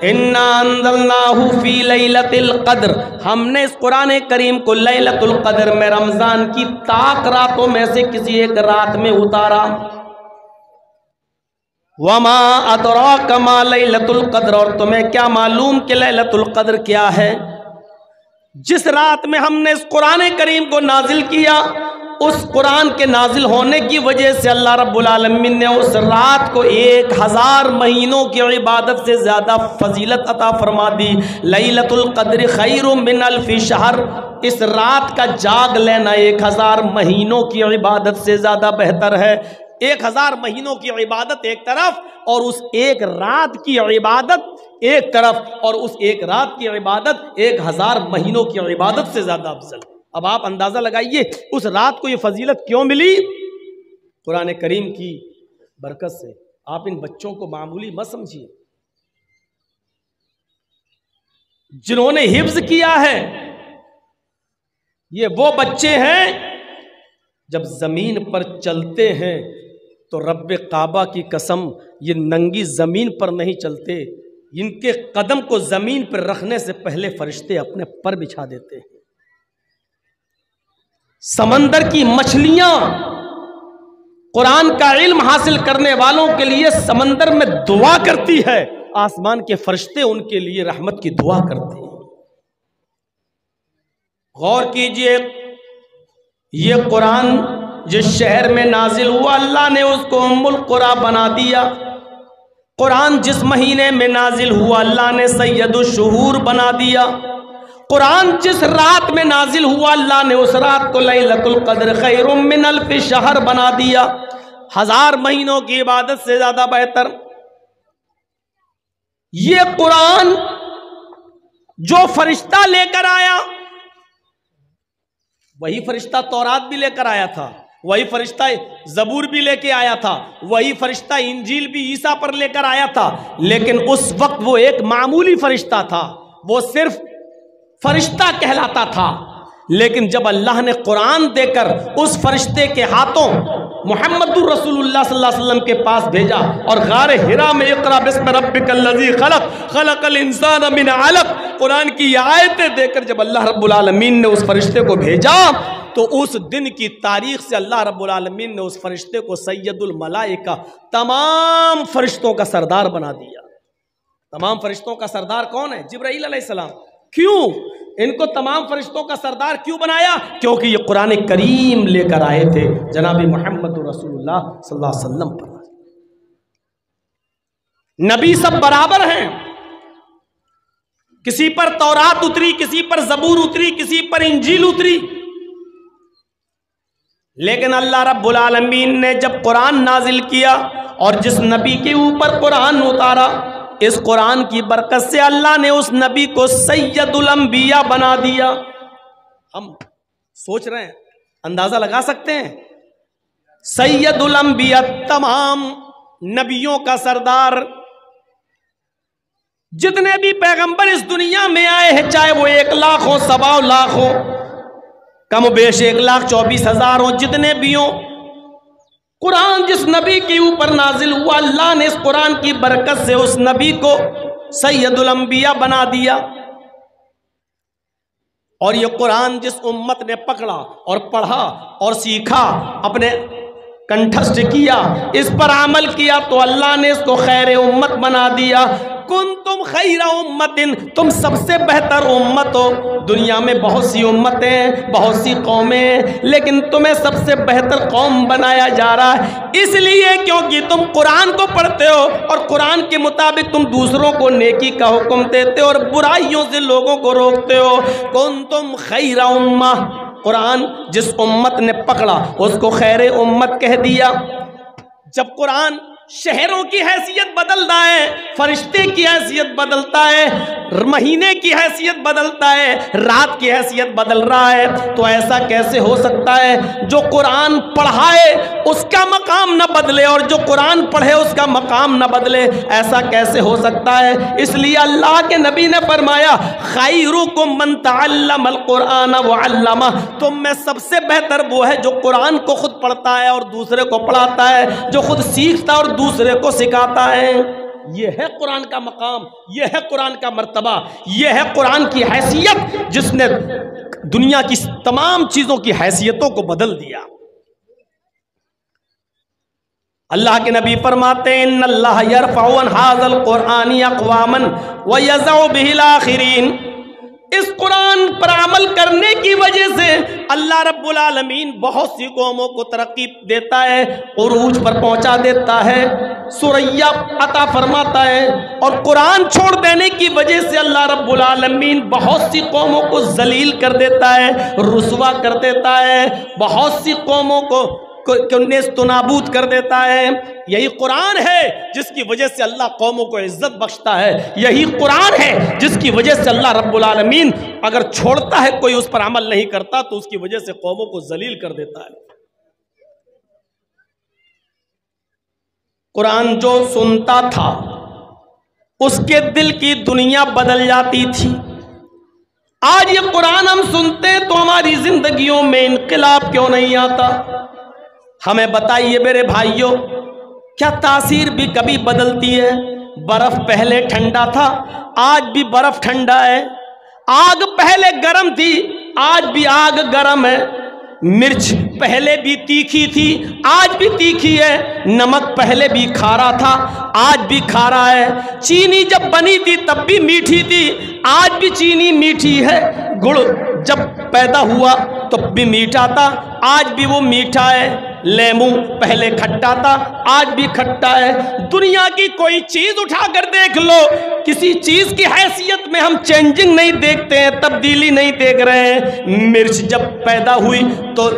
انا انزلناہ فی لیلۃ القدر، ہم نے اس قرآن کریم کو لیلۃ القدر میں رمضان کی طاق راتوں میں سے کسی ایک رات میں اتارا۔ وما ادراک ما لیلۃ القدر، اور تمہیں کیا معلوم کہ لیلۃ القدر کیا ہے؟ جس رات میں ہم نے اس قرآن کریم کو نازل کیا، اس قرآن کے نازل ہونے کی وجہ سے اللہ رب العالمین نے اس رات کو 1000 مہینوں کی عبادت سے زیادہ فضیلت عطا فرما دی۔ لیلۃ القدر خیر من الف شہر، اس رات کا جاگ لینا 1000 مہینوں کی عبادت سے زیادہ بہتر ہے۔ 1000 مہینوں کی عبادت ایک طرف، اور اس ایک رات کی عبادت ایک طرف، اور اس ایک رات کی عبادت 1000 مہینوں کی عبادت سے زیادہ افضل۔ اب آپ اندازہ لگائیے اس رات کو یہ فضیلت کیوں ملی؟ قرآن کریم کی برکت سے۔ آپ ان بچوں کو معمولی مت سمجھیے، جنہوں نے حفظ کیا ہے یہ وہ بچے ہیں جب زمین پر چلتے ہیں تو رب کعبہ کی قسم یہ ننگی زمین پر نہیں چلتے، ان کے قدم کو زمین پر رکھنے سے پہلے فرشتے اپنے پر بچھا دیتے ہیں۔ سمندر کی مچھلیاں قرآن کا علم حاصل کرنے والوں کے لیے سمندر میں دعا کرتی ہے، آسمان کے فرشتے ان کے لیے رحمت کی دعا کرتے ہیں۔ غور کیجئے، یہ قرآن جس شہر میں نازل ہوا اللہ نے اس کو ام القری بنا دیا۔ قرآن جس مہینے میں نازل ہوا اللہ نے سید الشہور بنا دیا۔ قرآن جس رات میں نازل ہوا اللہ نے اس رات کو لیلۃ القدر خیر من الف شہر بنا دیا، 1000 مہینوں کی عبادت سے زیادہ بہتر۔ یہ قرآن جو فرشتہ لے کر آیا، وہی فرشتہ تورات بھی لے کر آیا تھا، وہی فرشتہ زبور بھی لے کے آیا تھا، وہی فرشتہ انجیل بھی عیسیٰ پر لے کر آیا تھا، لیکن اس وقت وہ ایک معمولی فرشتہ تھا، وہ صرف فرشتہ کہلاتا تھا۔ لیکن جب اللہ نے قرآن دے کر اس فرشتے کے ہاتھوں محمد رسول اللہ صلی اللہ علیہ وسلم کے پاس بھیجا، اور غار حرا میں اقرا بسم ربک الذی خلق خلق الانسان من علق قرآن کی آیتیں دے کر جب اللہ رب العالمین نے اس فرشتے کو بھیجا، تو اس دن کی تاریخ سے اللہ رب العالمین نے اس فرشتے کو سید الملائکہ، تمام فرشتوں کا سردار بنا دیا۔ تمام فرشتوں کا سردار کون ہے؟ جبرائیل علیہ السلام۔ کیوں ان کو تمام فرشتوں کا سردار کیوں بنایا؟ کیونکہ یہ قرآن کریم لے کر آئے تھے جناب محمد رسول اللہ صلی اللہ علیہ وسلم پر۔ نبی سب برابر ہیں، کسی پر تورات اتری، کسی پر زبور اتری، کسی پر انجیل اتری، لیکن اللہ رب العالمین نے جب قرآن نازل کیا اور جس نبی کے اوپر قرآن اتارا، اس قرآن کی برکت سے اللہ نے اس نبی کو سید الانبیاء بنا دیا۔ ہم سوچ رہے ہیں، اندازہ لگا سکتے ہیں، سید الانبیاء، تمام نبیوں کا سردار۔ جتنے بھی پیغمبر اس دنیا میں آئے ہیں، چاہے وہ 1 لاکھ ہو، 1.25 لاکھ ہو، کم و بیش 1,24,000 ہوں، جتنے بھی ہوں، قرآن جس نبی کے اوپر نازل ہوا اللہ نے اس قرآن کی برکت سے اس نبی کو سید الانبیاء بنا دیا۔ اور یہ قرآن جس امت نے پکڑا اور پڑھا اور سیکھا، اپنے کنٹھسٹ کیا، اس پر عمل کیا، تو اللہ نے اس کو خیر امت بنا دیا۔ کنتم خیر امت، تم سب سے بہتر امت ہو۔ دنیا میں بہت سی امتیں، بہت سی قومیں، لیکن تمہیں سب سے بہتر قوم بنایا جا رہا ہے، اس لیے کیونکہ تم قرآن کو پڑھتے ہو اور قرآن کے مطابق تم دوسروں کو نیکی کا حکم دیتے ہو اور برائیوں سے لوگوں کو روکتے ہو۔ کنتم خیر امہ، قرآن جس امت نے پکڑا اس کو خیر امت کہہ دیا۔ جب قرآن شہروں کی حیثیت بدلتا ہے، فرشتے کی حیثیت بدلتا ہے، مہینے کی حیثیت بدلتا ہے، رات کی حیثیت بدل رہا ہے، تو ایسا کیسے ہو سکتا ہے جو قرآن پڑھائے اس کا مقام نہ بدلے اور جو قرآن پڑھے اس کا مقام نہ بدلے؟ ایسا کیسے ہو سکتا ہے؟ اس لیے اللہ کے نبی نے فرمایا خیرکم من تعلم القرآن وعلمہ، تم میں سب سے بہتر وہ ہے جو قرآن کو خود پڑھتا ہے اور دوسرے کو پڑھاتا ہے، جو خود سیکھتا اور دوسرے کو سکھاتا ہے۔ یہ ہے قرآن کا مقام، یہ ہے قرآن کا مرتبہ، یہ ہے قرآن کی حیثیت جس نے دنیا کی تمام چیزوں کی حیثیتوں کو بدل دیا۔ اللہ کے نبی فرماتے ہیں ان اللہ یرفع عن ھذا القرآن اقواما ویضع به الاخرین، اس قرآن پر عمل کرنے کی وجہ سے اللہ رب العالمین بہت سی قوموں کو ترقی دیتا ہے، عروج پر پہنچا دیتا ہے، ثریا عطا فرماتا ہے، اور قرآن چھوڑ دینے کی وجہ سے اللہ رب العالمین بہت سی قوموں کو ذلیل کر دیتا ہے، رسوا کر دیتا ہے، بہت سی قوموں کو نیست و نابود کر دیتا ہے۔ یہی قرآن ہے جس کی وجہ سے اللہ قوموں کو عزت بخشتا ہے، یہی قرآن ہے جس کی وجہ سے اللہ رب العالمین اگر چھوڑتا ہے کوئی اس پر عمل نہیں کرتا تو اس کی وجہ سے قوموں کو ذلیل کر دیتا ہے۔ قرآن جو سنتا تھا اس کے دل کی دنیا بدل جاتی تھی۔ آج یہ قرآن ہم سنتے تو ہماری زندگیوں میں انقلاب کیوں نہیں آتا؟ ہمیں بتائیے میرے بھائیوں، کیا تاثیر بھی کبھی بدلتی ہے؟ برف پہلے ٹھنڈا تھا، آج بھی برف ٹھنڈا ہے۔ آگ پہلے گرم تھی، آج بھی آگ گرم ہے۔ مرچ پہلے بھی تیکھی تھی، آج بھی تیکھی ہے۔ نمک پہلے بھی کھارا تھا، آج بھی کھارا ہے۔ چینی جب بنی تھی تب بھی میٹھی تھی، آج بھی چینی میٹھی ہے۔ گڑ جب پیدا ہوا تب بھی میٹھا تھا، آج بھی وہ میٹھا ہے۔ لیمو پہلے کھٹا تھا، آج بھی کھٹا ہے۔ دنیا کی کوئی چیز اٹھا کر دیکھ لو، کسی چیز کی حیثیت میں ہم چینجنگ نہیں دیکھتے ہیں، تبدیلی نہیں دیکھ رہے ہیں۔ مرچ جب پیدا ہوئی تو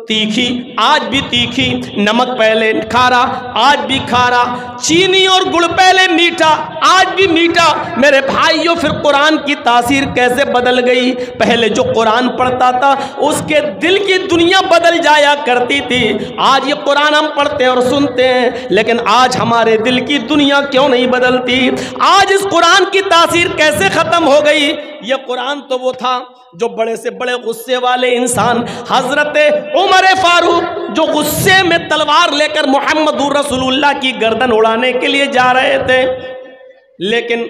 تیکھی، آج بھی تیکھی۔ نمک پہلے کھارا، آج بھی کھارا۔ چینی اور گڑ پہلے میٹھا، آج بھی میٹھا۔ میرے بھائیوں، پھر قرآن کی تاثیر کیسے بدل گئی؟ پہلے جو قرآن پڑھتا تھا اس کے دل کی دنیا بدل جایا کرتی تھی۔ آج یہ قرآن ہم پڑھتے ہیں اور سنتے ہیں، لیکن آج ہمارے دل کی دنیا کیوں نہیں بدلتی؟ آج اس قرآن کی تاثیر کیسے ختم ہو گئی؟ یہ قرآن تو وہ تھا جو بڑے سے بڑے غصے والے انسان حضرت عمر فاروق جو غصے میں تلوار لے کر محمد رسول اللہ کی گردن اڑانے کے لیے جا رہے تھے، لیکن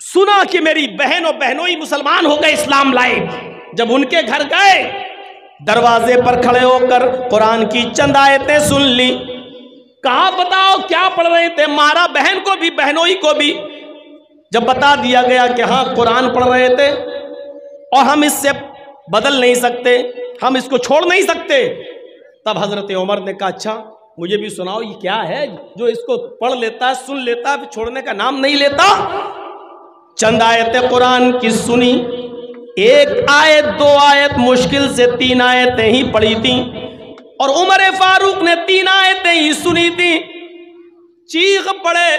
سنا کہ میری بہن اور بہنوئی مسلمان ہو گئے، اسلام لائے۔ جب ان کے گھر گئے، دروازے پر کھڑے ہو کر قرآن کی چند آیتیں سن لی۔ کہا بتاؤ کیا پڑھ رہے تھے؟ مارا بہن کو بھی بہنوئی کو بھی۔ جب بتا دیا گیا کہ ہاں قرآن پڑھ رہے تھے اور ہم اس سے بدل نہیں سکتے، ہم اس کو چھوڑ نہیں سکتے، تب حضرت عمر نے کہا اچھا مجھے بھی سناؤ یہ کیا ہے جو اس کو پڑھ لیتا ہے، سن لیتا ہے، چھوڑنے کا نام نہیں لیتا۔ چند آیتیں قرآن کی سنی، ایک آیت دو آیت مشکل سے 3 آیتیں ہی پڑھی تھیں، اور عمر فاروق نے 3 آیتیں ہی سنی تھیں۔ چیخ پڑے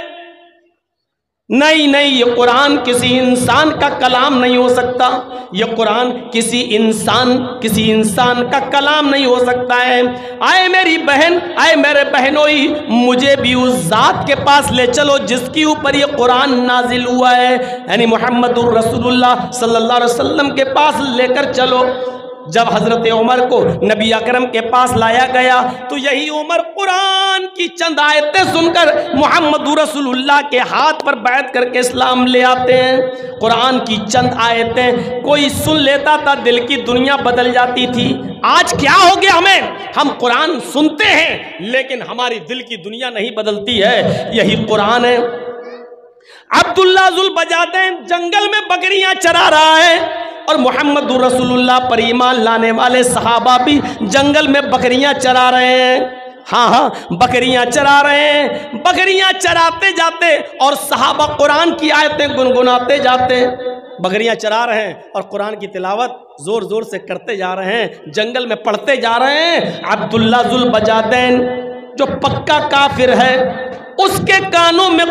نہیں نہیں، یہ قرآن کسی انسان کا کلام نہیں ہو سکتا، یہ قرآن کسی انسان کا کلام نہیں ہو سکتا ہے۔ آئے میری بہن، آئے میرے بہنوئی، مجھے بھی اس ذات کے پاس لے چلو جس کے اوپر یہ قرآن نازل ہوا ہے، یعنی محمد الرسول اللہ صلی اللہ علیہ وسلم کے پاس لے کر چلو۔ جب حضرت عمر کو نبی اکرم کے پاس لایا گیا تو یہی عمر قرآن کی چند آیتیں سن کر محمد رسول اللہ کے ہاتھ پر بیعت کر کے اسلام لے آتے ہیں۔ قرآن کی چند آیتیں کوئی سن لیتا تھا، دل کی دنیا بدل جاتی تھی۔ آج کیا ہو گیا ہم قرآن سنتے ہیں لیکن ہماری دل کی دنیا نہیں بدلتی ہے۔ یہی قرآن ہے۔ عبداللہ ذوالبجادین جنگل میں بکریاں چرا رہا ہے، اور محمد رسول اللہ پر ایمان لانے والے صحابہ بھی جنگل میں بکریاں چرا رہے ہیں۔ ہاں بکریاں چرا رہے ہیں، بکریاں چراتے جاتے اور صحابہ قرآن کی آیتیں گنگناتے جاتے ہیں۔ بکریاں چرا رہے ہیں اور قرآن کی تلاوت زور زور سے کرتے جا رہے ہیں، جنگل میں پڑھتے جا رہے ہیں۔ عبداللہ ذوالبجادین جو پکا کافر ہے، اس کے کانوں میں